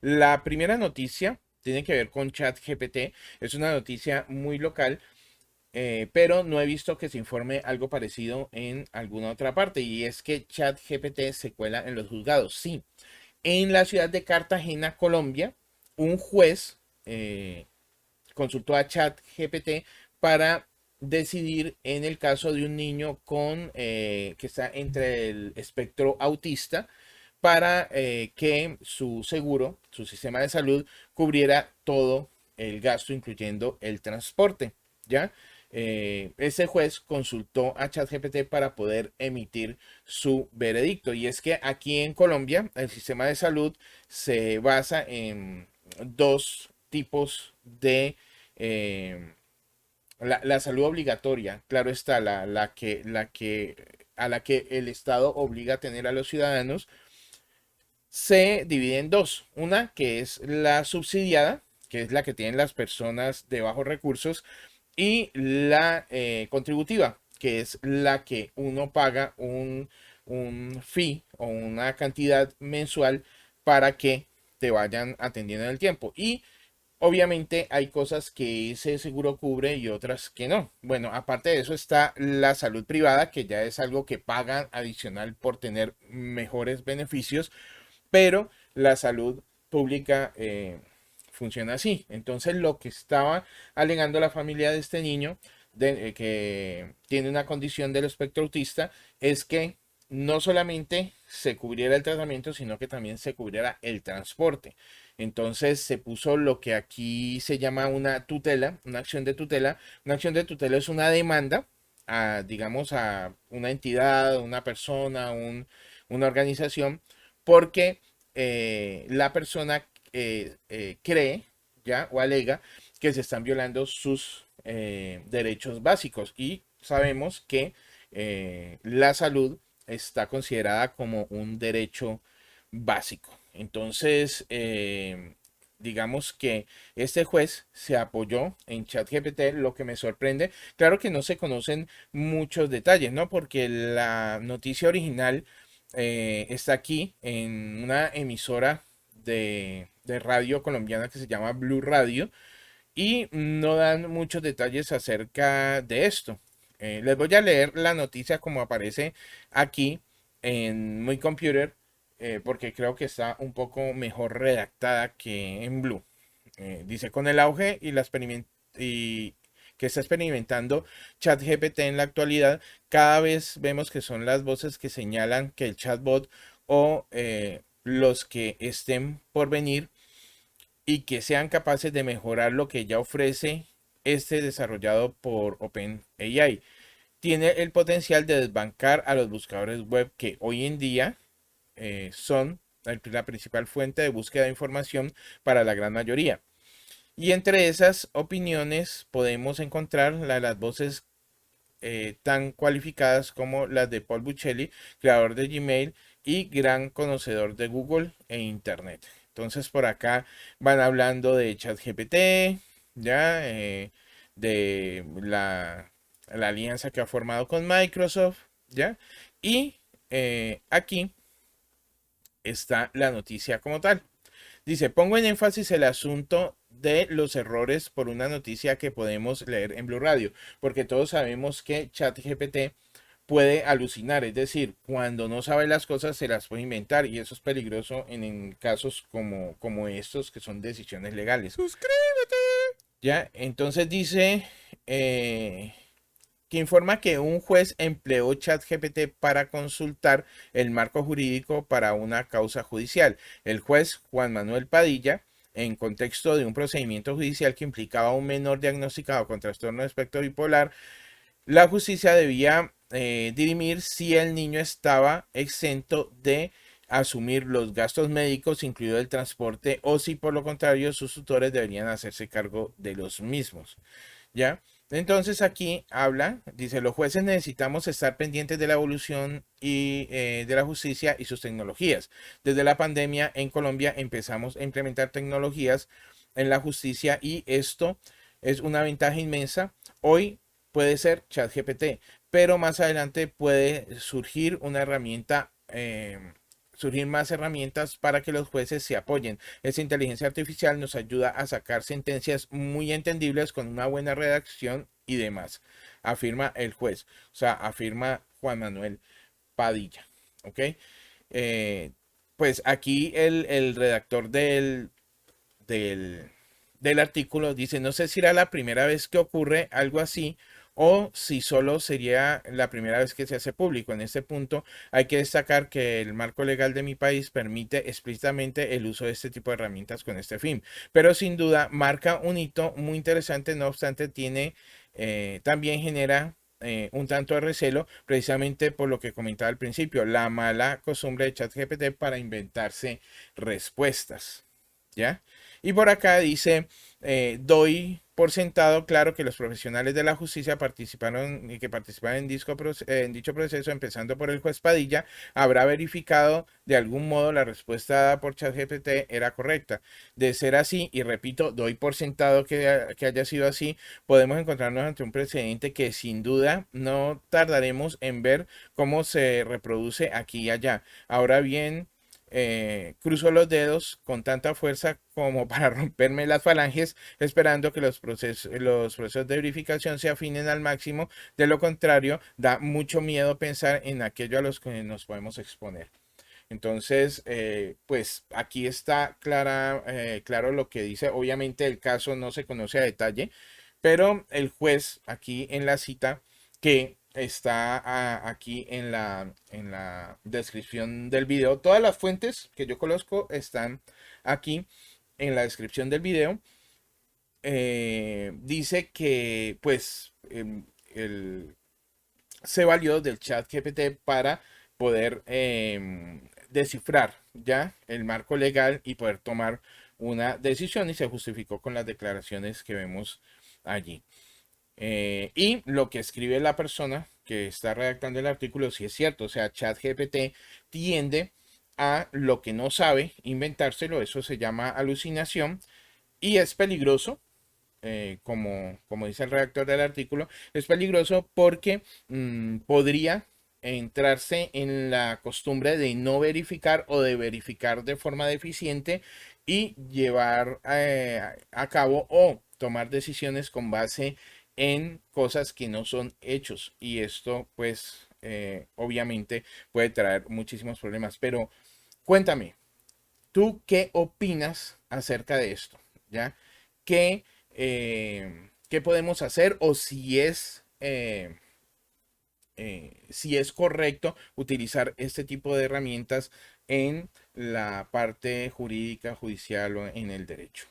La primera noticia tiene que ver con ChatGPT. Es una noticia muy local, pero no he visto que se informe algo parecido en alguna otra parte. Y es que ChatGPT se cuela en los juzgados. Sí, en la ciudad de Cartagena, Colombia, un juez consultó a ChatGPT para decidir en el caso de un niño que está entre el espectro autista para que su seguro, su sistema de salud, cubriera todo el gasto, incluyendo el transporte. ¿Ya? Ese juez consultó a ChatGPT para poder emitir su veredicto. Y es que aquí en Colombia el sistema de salud se basa en dos tipos de la salud obligatoria. Claro está, a la que el Estado obliga a tener a los ciudadanos se divide en dos. Una que es la subsidiada, que es la que tienen las personas de bajos recursos, y la contributiva, que es la que uno paga un fee o una cantidad mensual para que te vayan atendiendo en el tiempo. Y obviamente hay cosas que ese seguro cubre y otras que no. Bueno, aparte de eso está la salud privada, que ya es algo que pagan adicional por tener mejores beneficios, pero la salud pública funciona así. Entonces, lo que estaba alegando la familia de este niño que tiene una condición del espectro autista es que no solamente se cubriera el tratamiento, sino que también se cubriera el transporte. Entonces se puso lo que aquí se llama una tutela, una acción de tutela. Una acción de tutela es una demanda a, digamos, a una entidad, una persona, una organización, porque la persona cree ya o alega que se están violando sus derechos básicos y sabemos que la salud está considerada como un derecho básico. Entonces, digamos que este juez se apoyó en ChatGPT, lo que me sorprende. Claro que no se conocen muchos detalles, ¿no? Porque la noticia original está aquí en una emisora de radio colombiana que se llama Blue Radio y no dan muchos detalles acerca de esto. Les voy a leer la noticia como aparece aquí en My Computer, porque creo que está un poco mejor redactada que en Blue. Dice, con el auge y que está experimentando ChatGPT en la actualidad, cada vez vemos que son las voces que señalan que el chatbot o los que estén por venir y que sean capaces de mejorar lo que ya ofrece este desarrollado por OpenAI. Tiene el potencial de desbancar a los buscadores web que hoy en día son la principal fuente de búsqueda de información para la gran mayoría. Y entre esas opiniones podemos encontrar las voces tan cualificadas como las de Paul Buccelli, creador de Gmail y gran conocedor de Google e Internet. Entonces por acá van hablando de ChatGPT, ya de la alianza que ha formado con Microsoft, ya, y aquí está la noticia como tal. Dice, pongo en énfasis el asunto de los errores por una noticia que podemos leer en Blue Radio, porque todos sabemos que ChatGPT puede alucinar, es decir, cuando no sabe las cosas se las puede inventar y eso es peligroso en casos como estos que son decisiones legales. Suscríbete. Ya, entonces dice que informa que un juez empleó ChatGPT para consultar el marco jurídico para una causa judicial. El juez Juan Manuel Padilla, en contexto de un procedimiento judicial que implicaba a un menor diagnosticado con trastorno de espectro bipolar, la justicia debía dirimir si el niño estaba exento de asumir los gastos médicos, incluido el transporte, o si por lo contrario sus tutores deberían hacerse cargo de los mismos. ¿Ya? Entonces aquí habla, dice, los jueces necesitamos estar pendientes de la evolución de la justicia y sus tecnologías. Desde la pandemia en Colombia empezamos a implementar tecnologías en la justicia y esto es una ventaja inmensa. Hoy puede ser ChatGPT, pero más adelante puede surgir una herramienta surgir más herramientas para que los jueces se apoyen. Esta inteligencia artificial nos ayuda a sacar sentencias muy entendibles con una buena redacción y demás, afirma el juez, o sea, afirma Juan Manuel Padilla, ¿ok? Eh, pues aquí el redactor del, del artículo dice, no sé si era la primera vez que ocurre algo así o si solo sería la primera vez que se hace público. En este punto hay que destacar que el marco legal de mi país permite explícitamente el uso de este tipo de herramientas con este fin, pero sin duda marca un hito muy interesante, no obstante tiene, también genera un tanto de recelo, precisamente por lo que comentaba al principio, la mala costumbre de ChatGPT para inventarse respuestas. ¿Ya? Y por acá dice, doy por sentado, claro, que los profesionales de la justicia participaron y que participaron en dicho proceso, empezando por el juez Padilla, habrá verificado de algún modo la respuesta dada por ChatGPT era correcta. De ser así, y repito, doy por sentado que haya sido así, podemos encontrarnos ante un precedente que sin duda no tardaremos en ver cómo se reproduce aquí y allá. Ahora bien, cruzo los dedos con tanta fuerza como para romperme las falanges, esperando que los procesos de verificación se afinen al máximo. De lo contrario, da mucho miedo pensar en aquello a los que nos podemos exponer. Entonces, pues aquí está claro lo que dice. Obviamente el caso no se conoce a detalle, pero el juez aquí en la cita que está aquí en la descripción del video, todas las fuentes que yo conozco están aquí en la descripción del video. Dice que pues se valió del chat GPT para poder descifrar ya el marco legal y poder tomar una decisión y se justificó con las declaraciones que vemos allí. Y lo que escribe la persona que está redactando el artículo, sí es cierto, o sea, ChatGPT tiende a lo que no sabe inventárselo, eso se llama alucinación y es peligroso, como dice el redactor del artículo, es peligroso porque podría entrarse en la costumbre de no verificar o de verificar de forma deficiente y llevar a cabo o tomar decisiones con base en cosas que no son hechos. Y esto, pues, obviamente puede traer muchísimos problemas. Pero cuéntame, ¿tú qué opinas acerca de esto? ¿Ya? ¿Qué podemos hacer o si es correcto utilizar este tipo de herramientas en la parte jurídica, judicial o en el derecho?